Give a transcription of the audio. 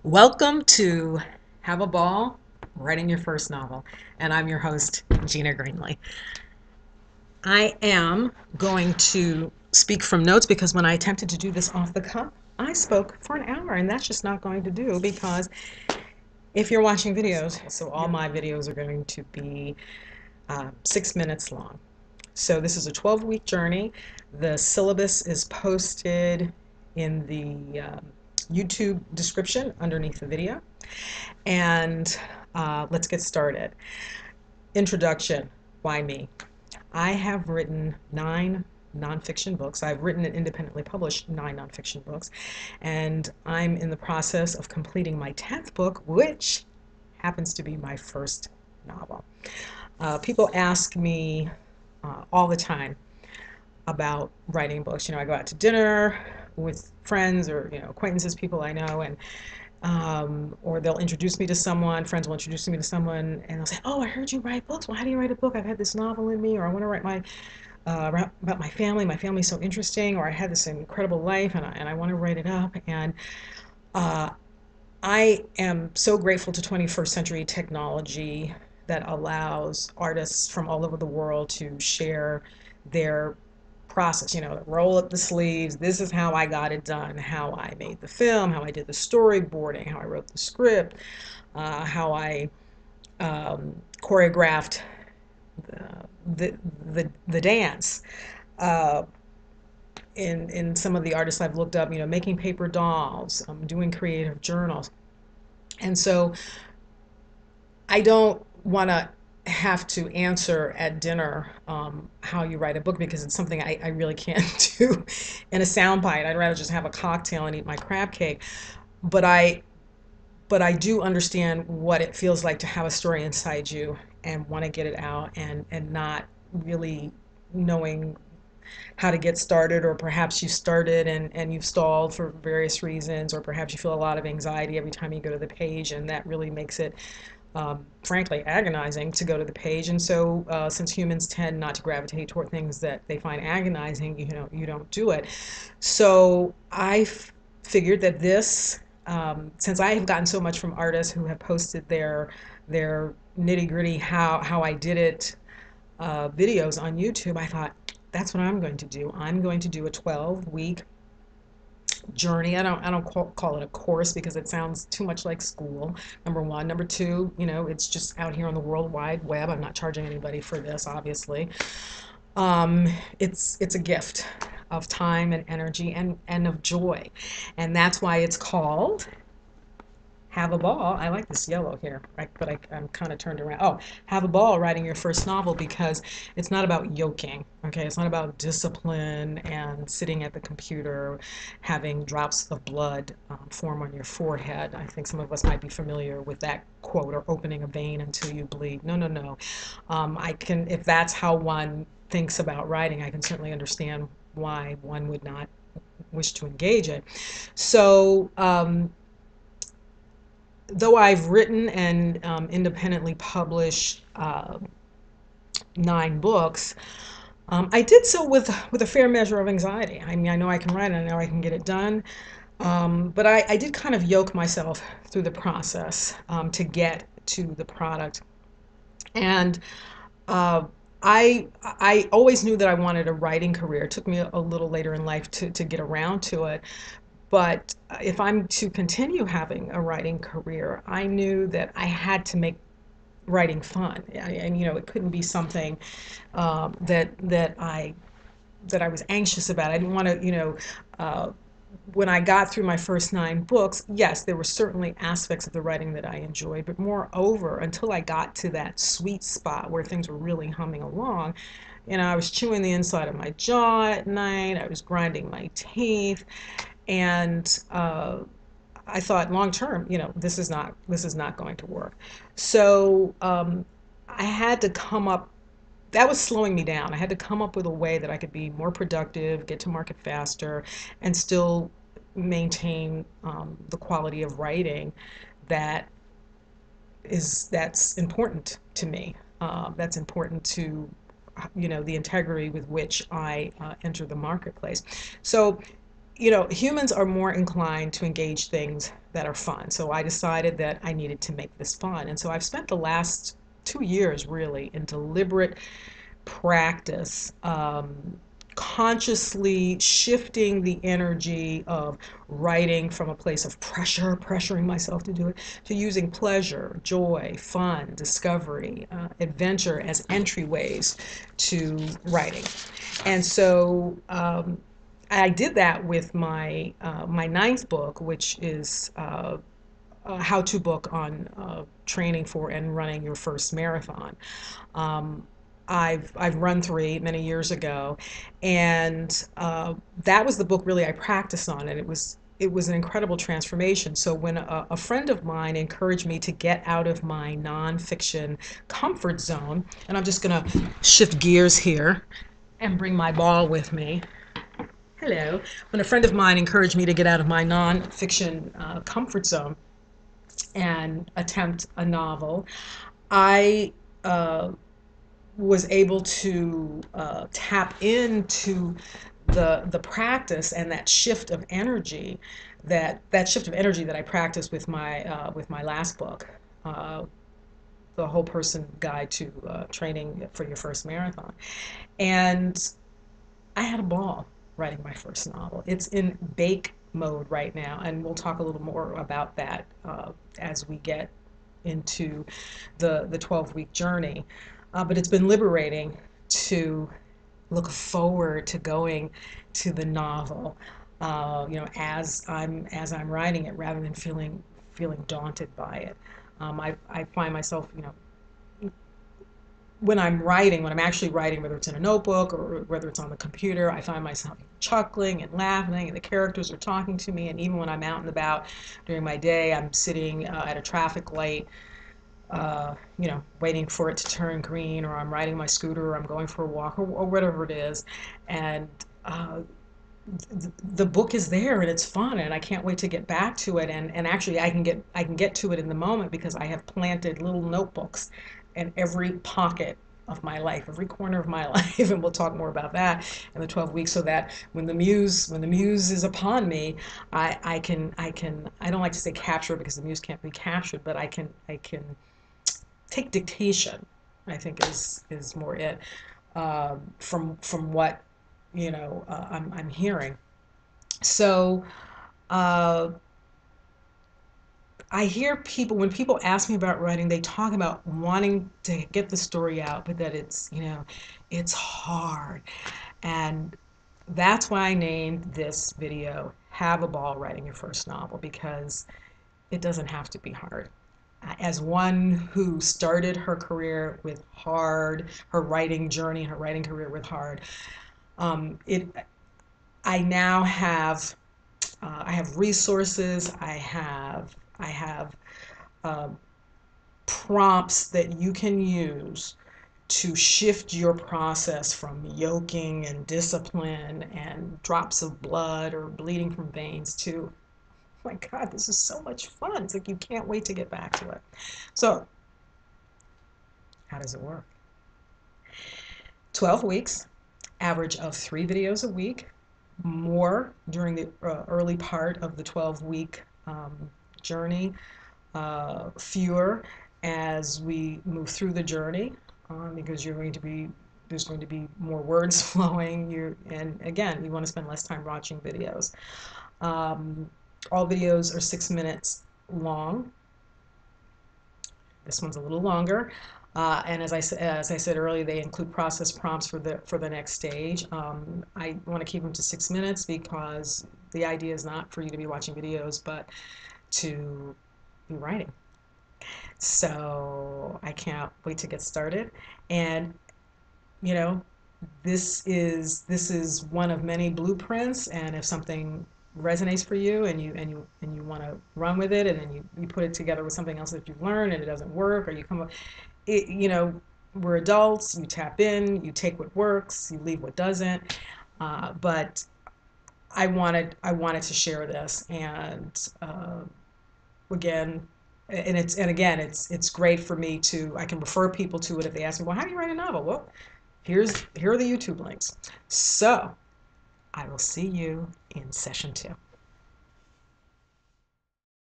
Welcome to Have a Ball, Writing Your First Novel. And I'm your host, Gina Greenlee. I am going to speak from notes because when I attempted to do this off the cuff, I spoke for an hour, and that's just not going to do because if you're watching videos, so all my videos are going to be 6 minutes long. So this is a 12-week journey. The syllabus is posted in the YouTube description underneath the video. And let's get started. Introduction. Why me? I have written 9 nonfiction books. I've written and independently published 9 nonfiction books, and I'm in the process of completing my 10th book, which happens to be my first novel. People ask me all the time about writing books. I go out to dinner with friends or acquaintances, people I know, and or they'll introduce me to someone, friends will introduce me to someone, and they'll say, "Oh, I heard you write books. Well, how do you write a book? I've had this novel in me," or "I want to write about my family. My family's so interesting," or "I had this incredible life, and I want to write it up." And uh, I am so grateful to 21st century technology that allows artists from all over the world to share their process, roll up the sleeves. This is how I got it done, how I made the film, how I did the storyboarding, how I wrote the script, how I choreographed the dance. In some of the artists I've looked up, making paper dolls, doing creative journals. And so I don't want to have to answer at dinner how you write a book, because it's something I really can't do in a soundbite. I'd rather just have a cocktail and eat my crab cake. But I do understand what it feels like to have a story inside you and want to get it out, and not really knowing how to get started, or perhaps you started and you've stalled for various reasons, or perhaps you feel a lot of anxiety every time you go to the page, and that really makes it frankly agonizing to go to the page. And so since humans tend not to gravitate toward things that they find agonizing, you don't do it. So I figured that this, since I have gotten so much from artists who have posted their nitty gritty how I did it videos on YouTube, I thought that's what I'm going to do. I'm going to do a 12-week journey. I don't call it a course because it sounds too much like school. Number one. Number two, it's just out here on the World Wide Web. I'm not charging anybody for this, obviously. It's a gift of time and energy and of joy, and that's why it's called Have a Ball. I like this yellow here, right? But I'm kind of turned around. Oh, Have a Ball Writing Your First Novel, because it's not about yoking, okay? It's not about discipline and sitting at the computer having drops of blood form on your forehead. I think some of us might be familiar with that quote, or opening a vein until you bleed. No, no, no. If that's how one thinks about writing, I can certainly understand why one would not wish to engage it. So, though I've written and independently published 9 books, I did so with a fair measure of anxiety. I mean, I know I can write, and I know I can get it done, but I did kind of yoke myself through the process to get to the product. And I always knew that I wanted a writing career. It took me a little later in life to get around to it. But if I'm to continue having a writing career, I knew that I had to make writing fun, and it couldn't be something that I was anxious about. I didn't want to, when I got through my first 9 books, yes, there were certainly aspects of the writing that I enjoyed, but moreover, until I got to that sweet spot where things were really humming along, I was chewing the inside of my jaw at night, I was grinding my teeth, and I thought long term, this is not going to work. So I had to come up. That was slowing me down. I had to come up with a way that I could be more productive, get to market faster, and still maintain the quality of writing that that's important to me. That's important to the integrity with which I enter the marketplace. So humans are more inclined to engage things that are fun. So I decided that I needed to make this fun. And so I've spent the last 2 years really in deliberate practice, consciously shifting the energy of writing from a place of pressuring myself to do it, to using pleasure, joy, fun, discovery, adventure as entryways to writing. And so I did that with my ninth book, which is a how-to book on training for and running your first marathon. Um, I've run 3 many years ago, and that was the book really I practiced on, and it was an incredible transformation. So when a friend of mine encouraged me to get out of my nonfiction comfort zone, and I'm just going to shift gears here and bring my ball with me. Hello. When a friend of mine encouraged me to get out of my nonfiction comfort zone and attempt a novel, I was able to tap into the practice and that shift of energy, that shift of energy that I practiced with my last book, the Whole Person Guide to Training for Your First Marathon. And I had a ball writing my first novel. It's in bake mode right now, and we'll talk a little more about that as we get into the 12-week journey. But it's been liberating to look forward to going to the novel, as I'm writing it, rather than feeling daunted by it. I find myself, when I'm actually writing, whether it's in a notebook or whether it's on the computer, I find myself chuckling and laughing, and the characters are talking to me. And even when I'm out and about during my day, I'm sitting at a traffic light, waiting for it to turn green, or I'm riding my scooter, or I'm going for a walk, or whatever it is. And the book is there, and it's fun, and I can't wait to get back to it. And actually, I can get to it in the moment because I have planted little notebooks in every pocket of my life, every corner of my life, and we'll talk more about that in the 12 weeks, so that when the muse is upon me, I don't like to say capture, because the muse can't be captured, but I can take dictation, I think is more it, from what I'm hearing. So I hear people, when people ask me about writing, they talk about wanting to get the story out, but that it's hard. And that's why I named this video Have a Ball Writing Your First Novel, because it doesn't have to be hard. As one who started her career with hard, her writing journey, her writing career with hard, I now have I have resources. I have prompts that you can use to shift your process from yoking and discipline and drops of blood or bleeding from veins to, oh my God, this is so much fun. It's like you can't wait to get back to it. So, how does it work? 12 weeks, average of 3 videos a week, more during the early part of the 12-week journey, fewer as we move through the journey, because there's going to be more words flowing. And again, you want to spend less time watching videos. All videos are 6 minutes long. This one's a little longer. And as I said earlier, they include process prompts for the next stage. I want to keep them to 6 minutes because the idea is not for you to be watching videos, but to be writing. So I can't wait to get started. And this is one of many blueprints. And if something resonates for you, and you want to run with it, and then you put it together with something else that you've learned and it doesn't work, or you come up, we're adults. You tap in, you take what works, you leave what doesn't. But I wanted to share this, and again, it's great for me I can refer people to it if they ask me, well, how do you write a novel? Well, here are the YouTube links. So I will see you in session 2.